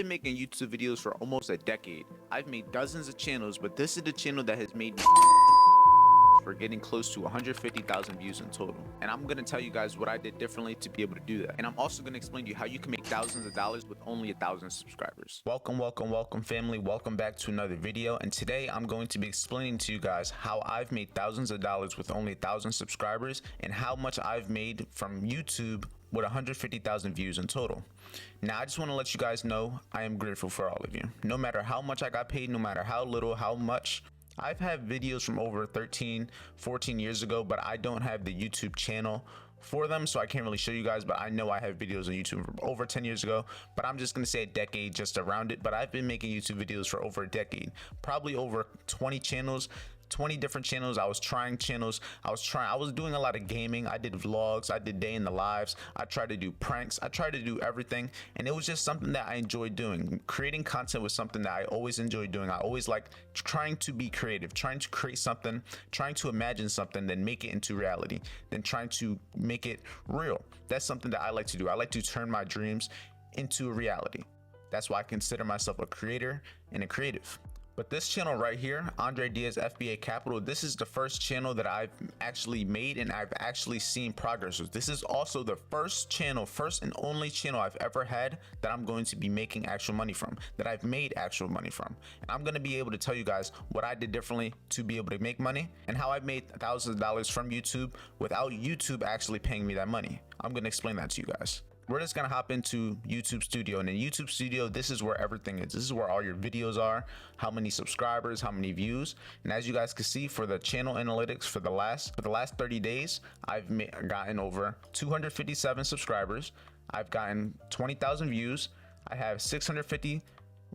been making YouTube videos for almost a decade. I've made dozens of channels, but this is the channel that has made me for getting close to 150,000 views in total. And I'm gonna tell you guys what I did differently to be able to do that. And I'm also gonna explain to you how you can make thousands of dollars with only 1,000 subscribers. Welcome family. Welcome back to another video. And today I'm going to be explaining to you guys how I've made thousands of dollars with only 1,000 subscribers and how much I've made from YouTube with 150,000 views in total. Now, I just want to let you guys know I am grateful for all of you. No matter how much I got paid, no matter how little, how much. I've had videos from over 13, 14 years ago, but I don't have the YouTube channel for them, so I can't really show you guys, but I know I have videos on YouTube from over 10 years ago, but I'm just gonna say a decade just around it. But I've been making YouTube videos for over a decade, probably over 20 channels, 20 different channels. I was trying channels. I was doing a lot of gaming. I did vlogs. I did day in the lives. I tried to do pranks. I tried to do everything. And it was just something that I enjoyed doing. Creating content was something that I always enjoyed doing. I always liked trying to be creative, trying to create something, trying to imagine something, then make it into reality, then trying to make it real. That's something that I like to do. I like to turn my dreams into a reality. That's why I consider myself a creator and a creative. But this channel right here, Andre Diaz FBA Capital, this is the first channel that I've actually made and I've actually seen progress with. This is also the first and only channel I've ever had that I'm going to be making actual money from, that I've made actual money from. And I'm going to be able to tell you guys what I did differently to be able to make money and how I made thousands of dollars from YouTube without YouTube actually paying me that money. I'm going to explain that to you guys. We're just gonna hop into YouTube Studio, and in YouTube Studio, this is where everything is. This is where all your videos are, how many subscribers, how many views. And as you guys can see, for the channel analytics for the last 30 days, I've gotten over 257 subscribers. I've gotten 20,000 views. I have 650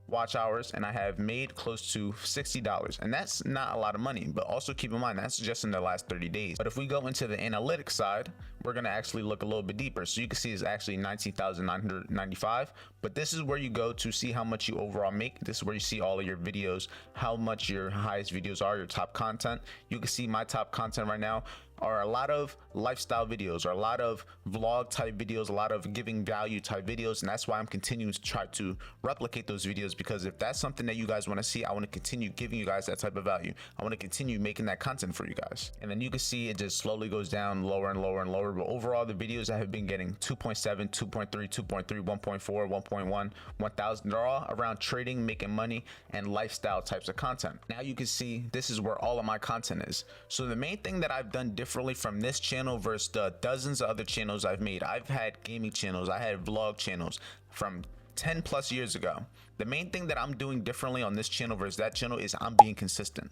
watch hours, and I have made close to $60, and that's not a lot of money, but also keep in mind that's just in the last 30 days. But if we go into the analytics side, we're going to actually look a little bit deeper. So you can see it's actually 19,995, but this is where you go to see how much you overall make. This is where you see all of your videos, how much your highest videos are, your top content. You can see my top content right now are a lot of lifestyle videos, or a lot of vlog type videos, a lot of giving value type videos, and that's why I'm continuing to try to replicate those videos, because if that's something that you guys want to see, I want to continue giving you guys that type of value. I want to continue making that content for you guys. And then you can see it just slowly goes down lower and lower and lower, but overall the videos I have been getting 2.7, 2.3, 2.3, 1.4, 1.1, 1,000, they're all around trading, making money, and lifestyle types of content. Now you can see this is where all of my content is. So the main thing that I've done differently from this channel versus the dozens of other channels I've made, I've had gaming channels, I had vlog channels from 10 plus years ago. The main thing that I'm doing differently on this channel versus that channel is I'm being consistent.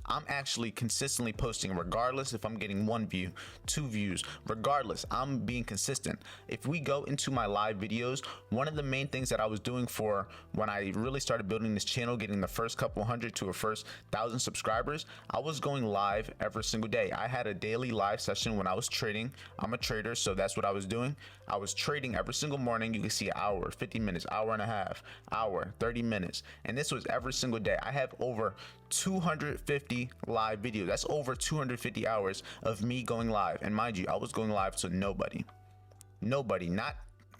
I'm actually consistently posting, regardless if I'm getting 1 view, 2 views, regardless, I'm being consistent. If we go into my live videos, one of the main things that I was doing for when I really started building this channel, getting the first couple hundred to a first 1,000 subscribers, I was going live every single day. I had a daily live session when I was trading. I'm a trader, so that's what I was doing. I was trading every single morning. You can see an hour, 50 minutes, hour and a half, hour, 30 minutes. And this was every single day. I have over 250 live videos. That's over 250 hours of me going live. And mind you, I was going live to nobody.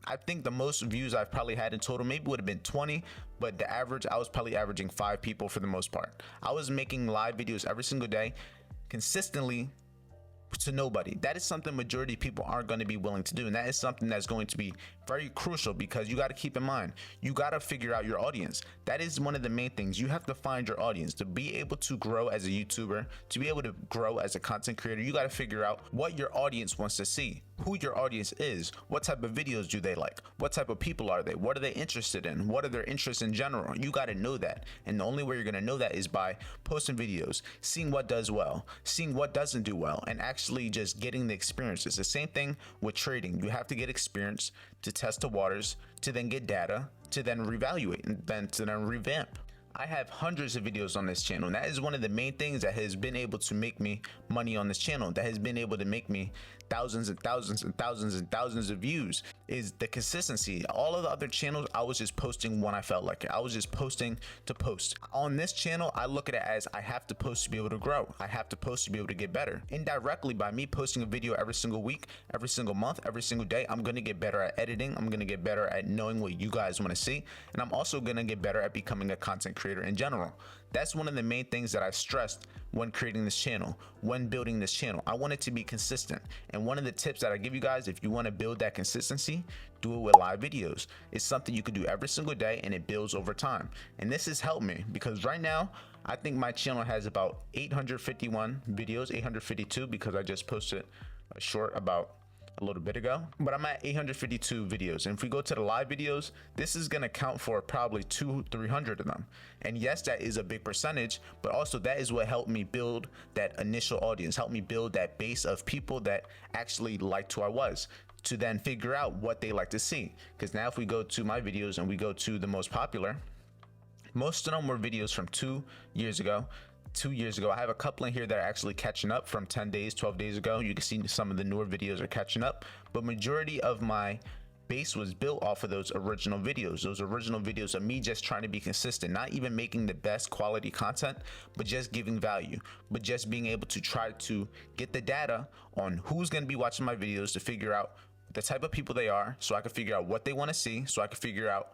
I think the most views I've probably had in total maybe would have been 20, but the average, I was probably averaging 5 people for the most part. I was making live videos every single day consistently to nobody. That is something majority of people aren't going to be willing to do, and that is something that's going to be very crucial, because you got to keep in mind, you got to figure out your audience. That is one of the main things. You have to find your audience to be able to grow as a YouTuber, to be able to grow as a content creator. You got to figure out what your audience wants to see, who your audience is, what type of videos do they like, what type of people are they, what are they interested in, what are their interests in general. You got to know that, and the only way you're going to know that is by posting videos, seeing what does well, seeing what doesn't do well, and actually just getting the experience. It's the same thing with trading. You have to get experience to test the waters, to then get data, to then reevaluate, and then to then revamp. I have hundreds of videos on this channel, and that is one of the main things that has been able to make me money on this channel, that has been able to make me thousands and thousands and thousands and thousands of views, is the consistency. All of the other channels, I was just posting when I felt like it. I was just posting to post. On this channel, I look at it as I have to post to be able to grow. I have to post to be able to get better. Indirectly, by me posting a video every single week, every single month, every single day, I'm going to get better at editing. I'm going to get better at knowing what you guys want to see. And I'm also going to get better at becoming a content creator in general. That's one of the main things that I've stressed when creating this channel, when building this channel. I want it to be consistent. And one of the tips that I give you guys, if you want to build that consistency, do it with live videos. It's something you can do every single day, and it builds over time. And this has helped me because right now, I think my channel has about 851 videos, 852, because I just posted a short about a little bit ago, but I'm at 852 videos. And if we go to the live videos, this is going to count for probably 200-300 of them. And yes, that is a big percentage, but also that is what helped me build that initial audience, helped me build that base of people that actually liked who I was, to then figure out what they like to see. Because now if we go to my videos and we go to the most popular, most of them were videos from 2 years ago. 2 years ago. I have a couple in here that are actually catching up from 10 days, 12 days ago. You can see some of the newer videos are catching up, but majority of my base was built off of those original videos of me just trying to be consistent, not even making the best quality content, but just giving value, but just being able to try to get the data on who's going to be watching my videos to figure out the type of people they are, so I can figure out what they want to see, so I can figure out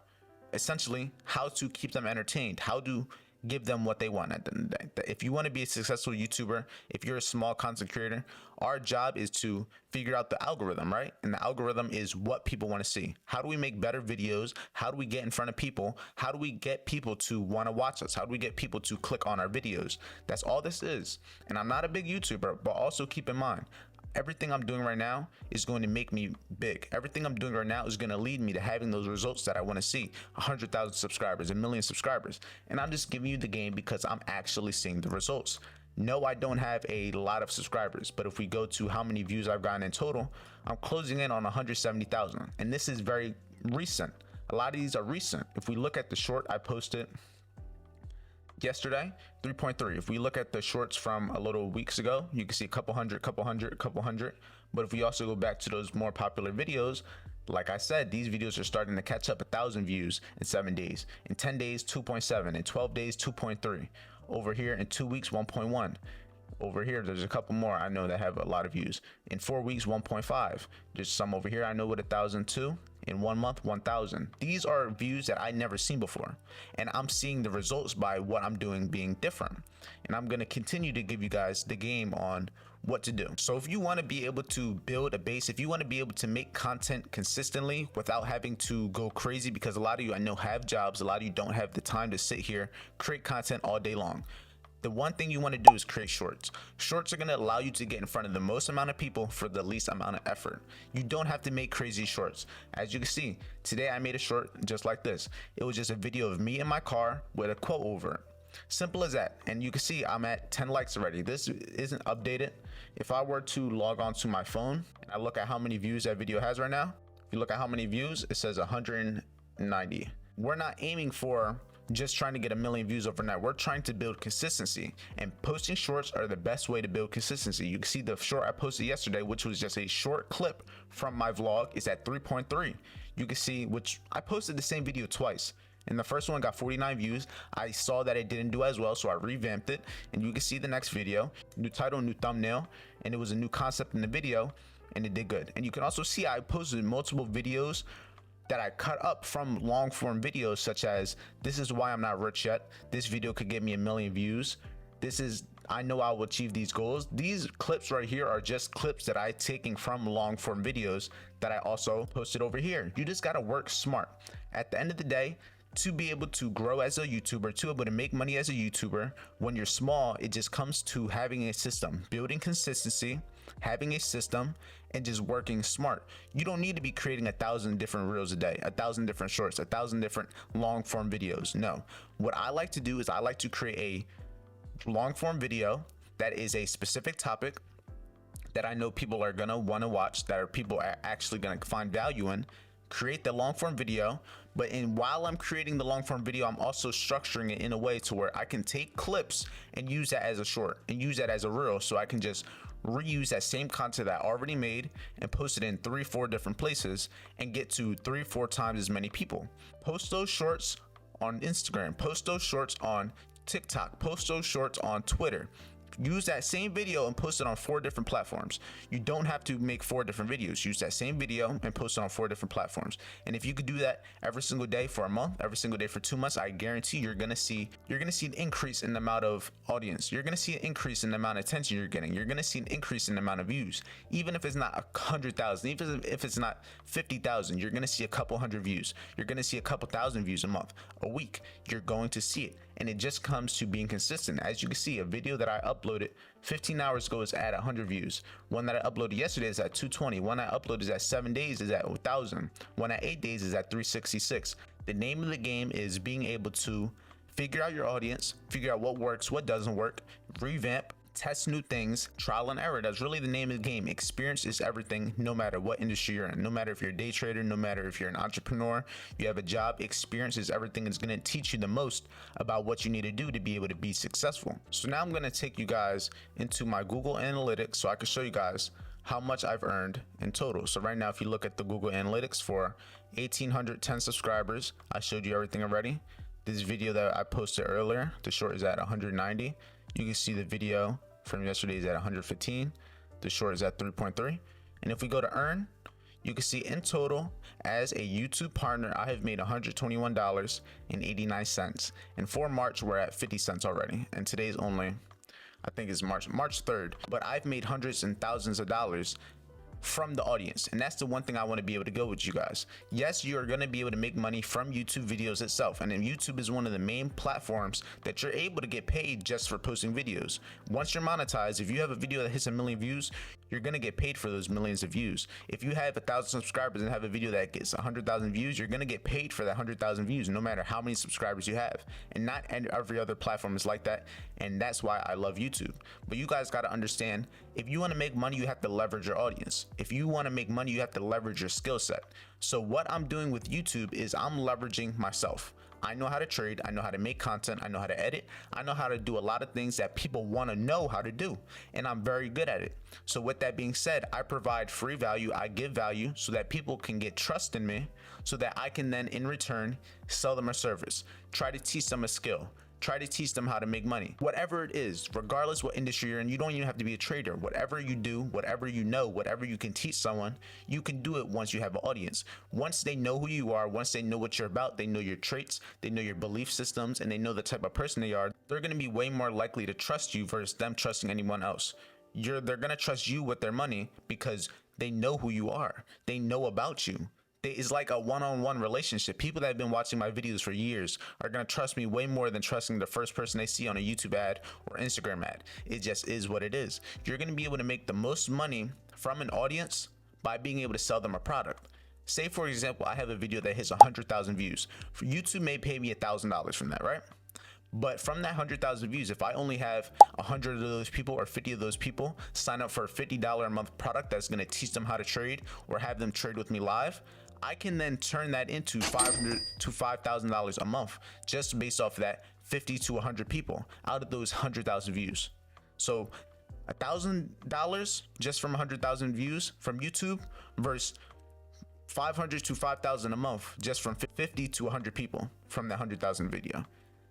essentially how to keep them entertained, how to give them what they want at the end of the day. If you want to be a successful YouTuber, if you're a small content creator, our job is to figure out the algorithm, right? And the algorithm is what people want to see. How do we make better videos? How do we get in front of people? How do we get people to want to watch us? How do we get people to click on our videos? That's all this is. And I'm not a big YouTuber, but also keep in mind, everything I'm doing right now is going to make me big. Everything I'm doing right now is going to lead me to having those results that I want to see. 100,000 subscribers, 1 million subscribers. And I'm just giving you the game because I'm actually seeing the results. No, I don't have a lot of subscribers, but if we go to how many views I've gotten in total, I'm closing in on 170,000. And this is very recent. A lot of these are recent. If we look at the short I posted yesterday, 3.3. If we look at the shorts from a little weeks ago, you can see a couple hundred. But if we also go back to those more popular videos, like I said, these videos are starting to catch up 1,000 views in 7 days. In 10 days, 2.7. In 12 days, 2.3. Over here in 2 weeks, 1.1. Over here, there's a couple more I know that have a lot of views. In 4 weeks, 1.5. There's some over here I know with 1,000 too. In 1 month, 1,000. These are views that I never seen before, and I'm seeing the results by what I'm doing being different. And I'm going to continue to give you guys the game on what to do. So if you want to be able to build a base, if you want to be able to make content consistently without having to go crazy, because a lot of you I know have jobs, a lot of you don't have the time to sit here, create content all day long. The one thing you want to do is create shorts. Shorts are going to allow you to get in front of the most amount of people for the least amount of effort. You don't have to make crazy shorts. As you can see, today I made a short just like this. It was just a video of me in my car with a quote over it. Simple as that. And you can see I'm at 10 likes already. This isn't updated. If I were to log on to my phone and I look at how many views that video has right now, if you look at how many views, it says 190. We're not aiming for just trying to get 1 million views overnight. We're trying to build consistency, and posting shorts are the best way to build consistency. You can see the short I posted yesterday, which was just a short clip from my vlog, is at 3.3. You can see, which I posted the same video twice. And the first one got 49 views. I saw that it didn't do as well, so I revamped it. And you can see the next video, new title, new thumbnail, and it was a new concept in the video, and it did good. And you can also see I posted multiple videos that I cut up from long form videos, such as this is why I'm not rich yet. This video could get me 1 million views. This is, I know I will achieve these goals. These clips right here are just clips that I taken from long form videos that I also posted over here. You just got to work smart. At the end of the day, to be able to grow as a YouTuber, to be able to make money as a YouTuber, when you're small, it just comes to having a system, building consistency, having a system, and just working smart. You don't need to be creating 1,000 different reels a day, 1,000 different shorts, 1,000 different long form videos. No, what I like to do is I like to create a long form video that is a specific topic that I know people are gonna want to watch, that are people are actually gonna find value in. create the long form video, but while I'm creating the long form video, I'm also structuring it in a way to where I can take clips and use that as a short and use that as a reel, so I can just reuse that same content that I already made and post it in 3-4 different places and get to 3-4 times as many people. Post those shorts on Instagram, post those shorts on TikTok, post those shorts on Twitter. Use that same video and post it on 4 different platforms. You don't have to make 4 different videos. Use that same video and post it on 4 different platforms. And if you could do that every single day for a month, every single day for 2 months, I guarantee you're gonna see an increase in the amount of audience. You're gonna see an increase in the amount of attention you're getting. You're gonna see an increase in the amount of views. Even if it's not 100,000, even if it's not 50,000, you're gonna see a couple hundred views. You're gonna see a couple thousand views a month, a week. You're going to see it. And it just comes to being consistent. As you can see, a video that I uploaded 15 hours ago is at 100 views. One that I uploaded yesterday is at 220. One I uploaded is at 7 days is at 1,000. One at 8 days is at 366. The name of the game is being able to figure out your audience, figure out what works, what doesn't work, revamp, test new things, trial and error. That's really the name of the game. Experience is everything, no matter what industry you're in. No matter if you're a day trader, no matter if you're an entrepreneur, you have a job, experience is everything. It's going to teach you the most about what you need to do to be able to be successful. So now I'm going to take you guys into my Google Analytics so I can show you guys how much I've earned in total. So right now, if you look at the Google Analytics for 1,810 subscribers, I showed you everything already. This video that I posted earlier, the short is at 190. You can see the video from yesterday is at 115. The short is at 3.3. And if we go to earn, you can see in total as a YouTube partner, I have made $121.89. And for March, we're at 50 cents already. And today's only, I think it's March 3rd. But I've made hundreds and thousands of dollars from the audience, and that's the one thing I want to be able to go with you guys. Yes, you are going to be able to make money from YouTube videos itself, and then YouTube is one of the main platforms that you're able to get paid just for posting videos. Once you're monetized, if you have a video that hits 1 million views, you're going to get paid for those millions of views. If you have 1,000 subscribers and have a video that gets 100,000 views, you're going to get paid for that 100,000 views no matter how many subscribers you have. And not every other platform is like that, and that's why I love YouTube. But you guys got to understand, if you want to make money, you have to leverage your audience. If you want to make money, you have to leverage your skill set. So what I'm doing with YouTube is I'm leveraging myself. I know how to trade, I know how to make content, I know how to edit, I know how to do a lot of things that people want to know how to do, and I'm very good at it. So with that being said, I provide free value, I give value so that people can get trust in me, so that I can then in return sell them a service, try to teach them a skill, try to teach them how to make money. Whatever it is, regardless what industry you're in, you don't even have to be a trader. Whatever you do, whatever you know, whatever you can teach someone, you can do it once you have an audience. Once they know who you are, once they know what you're about, they know your traits, they know your belief systems, and they know the type of person they are, they're gonna be way more likely to trust you versus them trusting anyone else. They're gonna trust you with their money because they know who you are. They know about you. It's like a one-on-one relationship. People that have been watching my videos for years are going to trust me way more than trusting the first person they see on a YouTube ad or Instagram ad. It just is what it is. You're going to be able to make the most money from an audience by being able to sell them a product. Say, for example, I have a video that hits 100,000 views. YouTube may pay me $1,000 from that, right? But from that 100,000 views, if I only have 100 of those people or 50 of those people sign up for a $50 a month product that's going to teach them how to trade or have them trade with me live, I can then turn that into $500 to $5,000 a month just based off of that 50 to 100 people out of those 100,000 views. So $1,000 just from 100,000 views from YouTube versus 500 to 5,000 a month just from 50 to 100 people from that 100,000 video.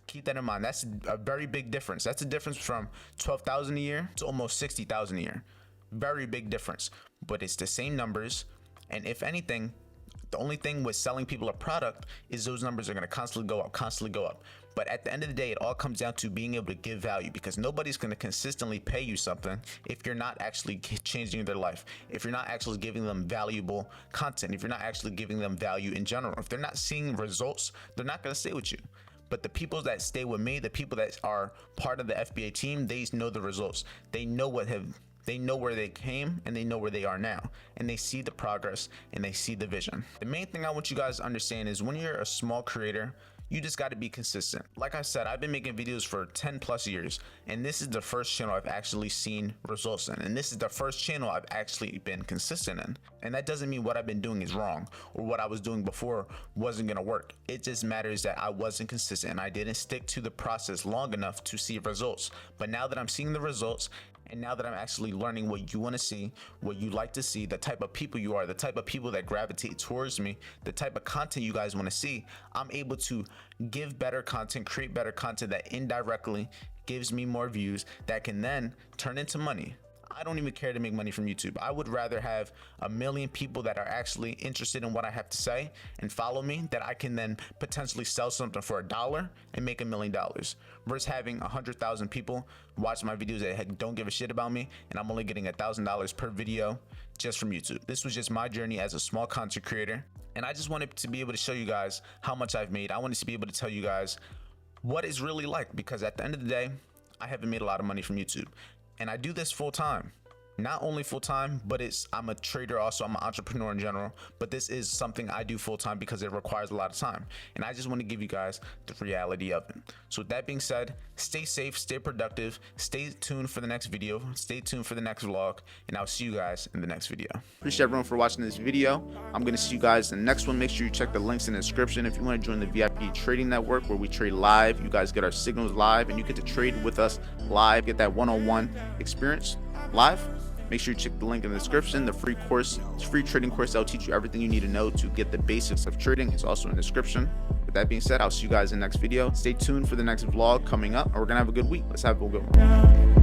Keep that in mind. That's a very big difference. That's a difference from 12,000 a year to almost 60,000 a year. Very big difference, but it's the same numbers. And if anything, the only thing with selling people a product is those numbers are going to constantly go up, constantly go up. But at the end of the day, it all comes down to being able to give value, because nobody's going to consistently pay you something if you're not actually changing their life, if you're not actually giving them valuable content, if you're not actually giving them value in general. If they're not seeing results, they're not going to stay with you. But the people that stay with me, the people that are part of the FBA team, they know the results. They know they know where they came and they know where they are now, and they see the progress and they see the vision. The main thing I want you guys to understand is when you're a small creator, You just got to be consistent. Like I said, I've been making videos for 10 plus years, and this is the first channel I've actually seen results in, and this is the first channel I've actually been consistent in. And that doesn't mean what I've been doing is wrong or what I was doing before wasn't gonna work. It just matters that I wasn't consistent and I didn't stick to the process long enough to see results. But now that I'm seeing the results, and now that I'm actually learning what you want to see, what you like to see, the type of people you are, the type of people that gravitate towards me, the type of content you guys want to see, I'm able to give better content, create better content that indirectly gives me more views that can then turn into money. I don't even care to make money from YouTube. I would rather have 1 million people that are actually interested in what I have to say and follow me, that I can then potentially sell something for $1 and make $1 million, versus having 100,000 people watch my videos that don't give a shit about me and I'm only getting $1,000 per video just from YouTube. This was just my journey as a small content creator, and I just wanted to be able to show you guys how much I've made. I wanted to be able to tell you guys what it's really like, because at the end of the day, I haven't made a lot of money from YouTube. And I do this full time. Not only full time, but I'm a trader also. I'm an entrepreneur in general, but this is something I do full time because it requires a lot of time. And I just want to give you guys the reality of it. So with that being said, stay safe, stay productive, stay tuned for the next video, stay tuned for the next vlog, and I'll see you guys in the next video. Appreciate everyone for watching this video. I'm going to see you guys in the next one. Make sure you check the links in the description if you want to join the VIP trading network, where we trade live. You guys get our signals live and you get to trade with us live, get that one-on-one experience live. Make sure you check the link in the description. The free trading course that'll teach you everything you need to know to get the basics of trading. It's also in the description. With that being said, I'll see you guys in the next video. Stay tuned for the next vlog coming up, and we're gonna have a good week. Let's have a good one.